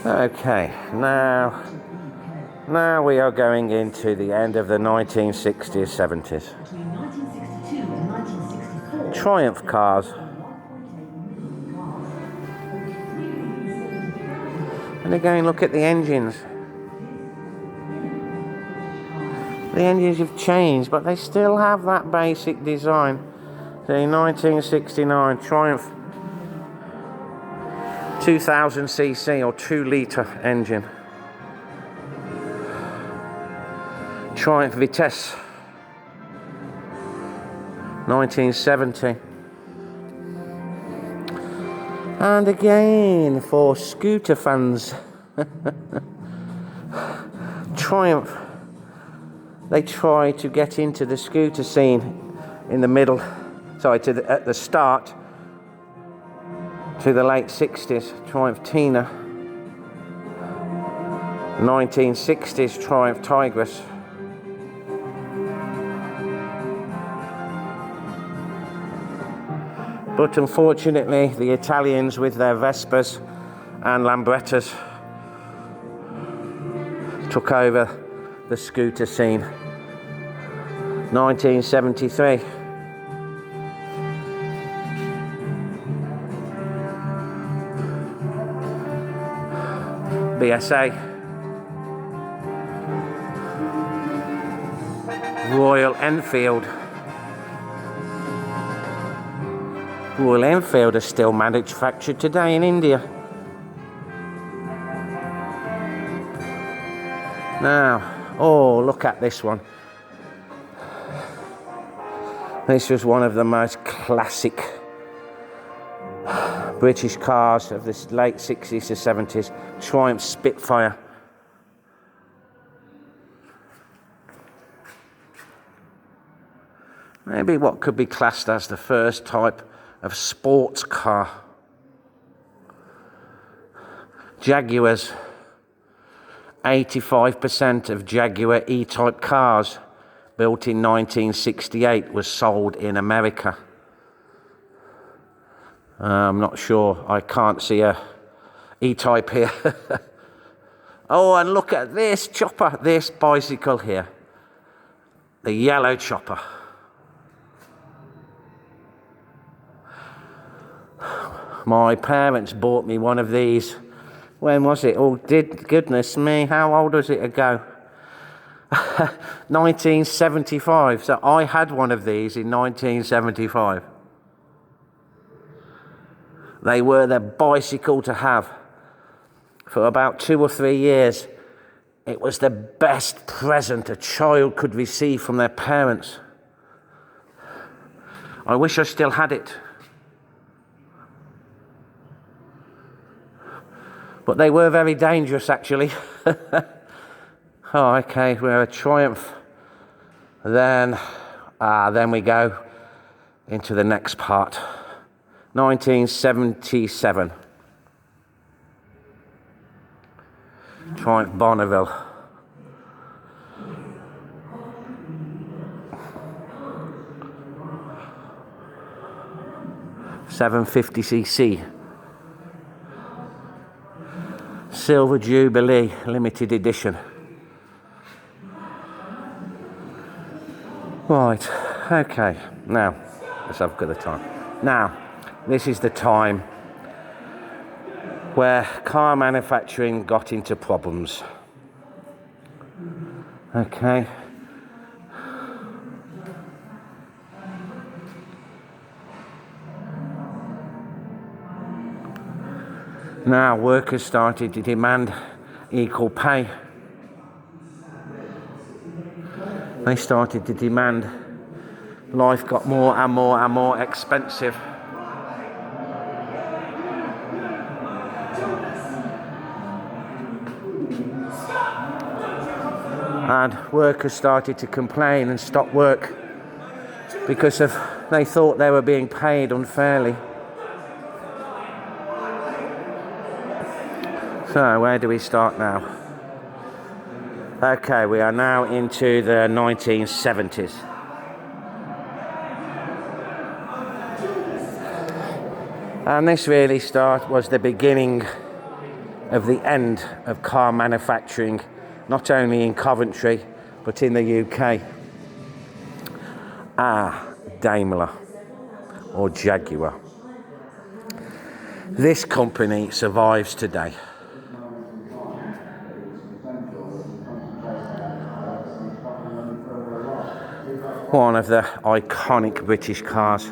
Okay, now we are going into the end of the 1960s, 70s. Triumph cars. And again, look at the engines. The engines have changed, but they still have that basic design. The 1969 Triumph 2000cc or 2-litre engine. Triumph Vitesse 1970. And again, for scooter fans, Triumph, they try to get into the scooter scene in the middle, at the start, to the late 60s, Triumph Tina, 1960s Triumph Tigress. But unfortunately, the Italians with their Vespas and Lambrettas took over the scooter scene. 1973. BSA. Royal Enfield. Royal Enfield are still manufactured today in India. Now, oh, look at this one. This was one of the most classic British cars of the late 60s to 70s. Triumph Spitfire. Maybe what could be classed as the first type of sports car. Jaguars. 85% of Jaguar E-Type cars built in 1968 was sold in America. I'm not sure, I can't see a E-Type here. Oh, and look at this chopper, this bicycle here. The yellow chopper. My parents bought me one of these. When was it? Oh, goodness me, how old was it ago? 1975. So I had one of these in 1975. They were the bicycle to have. For about 2 or 3 years, it was the best present a child could receive from their parents. I wish I still had it. But they were very dangerous, actually. Oh, okay, we're a Triumph. Then we go into the next part. 1977. Triumph Bonneville. .750cc. Silver Jubilee limited edition. Right, okay, now let's have a look at the time. Now, this is the time where car manufacturing got into problems. Okay. Now workers started to demand equal pay. They started to demand, life got more and more and more expensive. And workers started to complain and stop work because they thought they were being paid unfairly. So where do we start now? Okay, we are now into the 1970s. And this really was the beginning of the end of car manufacturing, not only in Coventry, but in the UK. Daimler or Jaguar. This company survives today. One of the iconic British cars.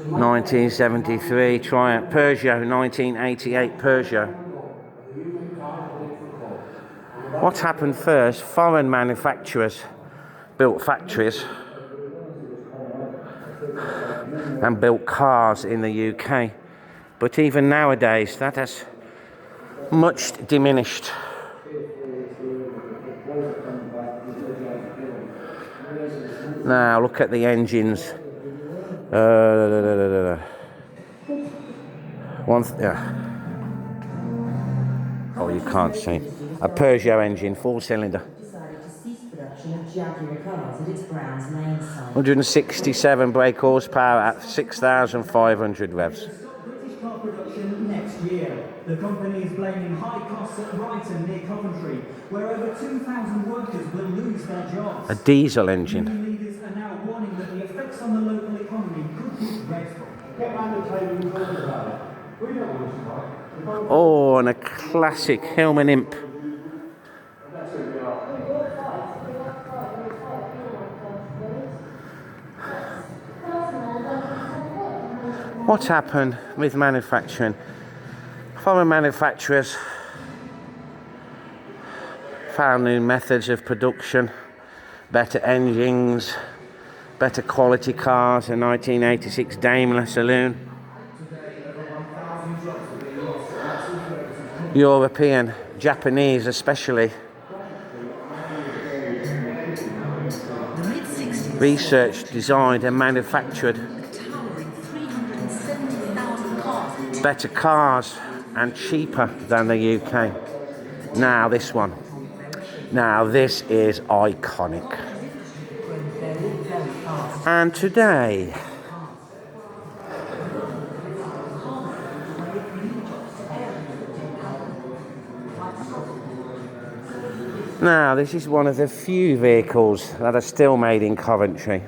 1973 Triumph, Peugeot, 1988 Peugeot. What happened first? Foreign manufacturers built factories and built cars in the UK. But even nowadays, that has much diminished. Now look at the engines. Oh, you can't see. A Peugeot engine, 4-cylinder. 167 brake horsepower at 6,500 revs. British car production next year. The company is blaming high costs at Brighton near Coventry, where over 2,000 workers will lose their jobs. A diesel engine. Union leaders are now warning that the effects on the local economy could be dreadful. Oh, and a classic Hillman Imp. What happened with manufacturing? Foreign manufacturers found new methods of production, better engines, better quality cars. A 1986 Daimler saloon. European, Japanese especially. Researched, designed and manufactured better cars and cheaper than the UK. Now this one. Now this is iconic. And today, now this is one of the few vehicles that are still made in Coventry.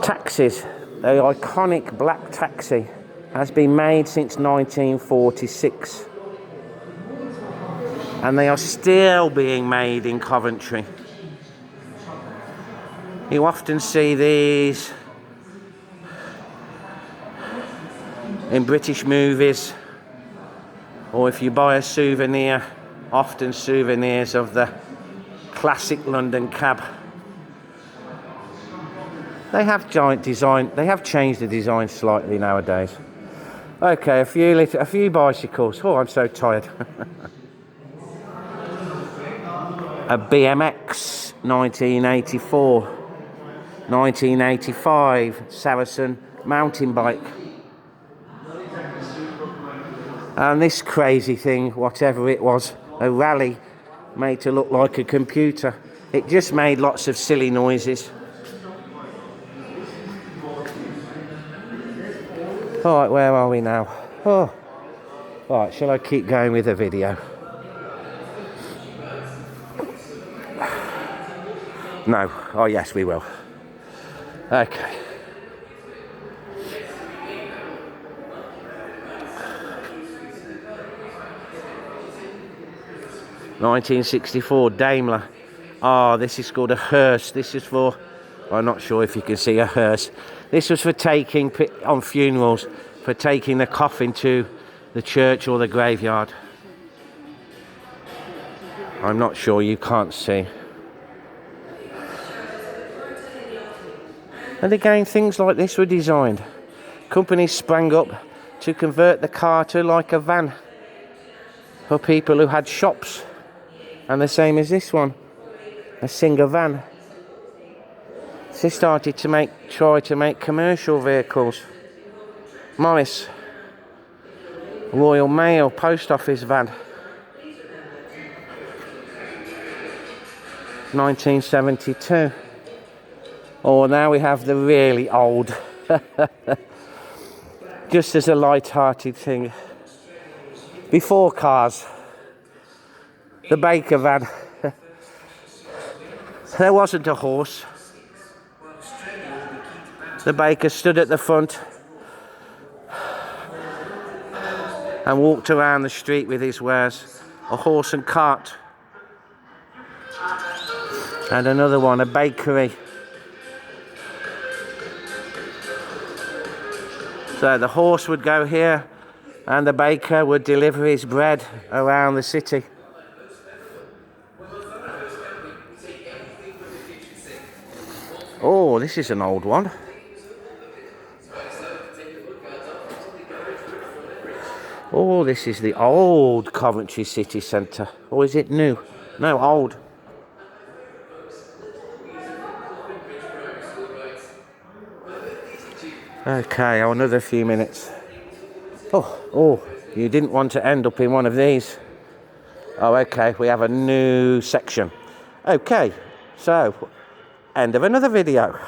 Taxis. The iconic black taxi has been made since 1946. And they are still being made in Coventry. You often see these in British movies, or if you buy a souvenir, often souvenirs of the classic London cab. They have they have changed the design slightly nowadays. Okay, a few bicycles. Oh, I'm so tired. A BMX, 1984. 1985 Saracen mountain bike. And this crazy thing, whatever it was, a rally made to look like a computer. It just made lots of silly noises. Alright, where are we now? Oh, right, shall I keep going with the video? No. Oh, yes, we will. Okay. (1964) Daimler. This is called a hearse. This is for, I'm not sure if you can see a hearse. This was for taking, on funerals, for taking the coffin to the church or the graveyard. I'm not sure, you can't see. And again, things like this were designed. Companies sprang up to convert the car to like a van for people who had shops. And the same as this one, a Singer van. So they started to try to make commercial vehicles. Morris, Royal Mail, Post Office van. 1972. Oh, now we have the really old. Just as a light-hearted thing. Before cars, the baker van. There wasn't a horse. The baker stood at the front and walked around the street with his wares. A horse and cart. And another one, a bakery. So the horse would go here and the baker would deliver his bread around the city. Oh, this is an old one. Oh, this is the old Coventry city centre. Or is it new? No, old. Okay, oh, another few minutes. Oh, you didn't want to end up in one of these. Oh, okay, we have a new section. Okay, so, end of another video.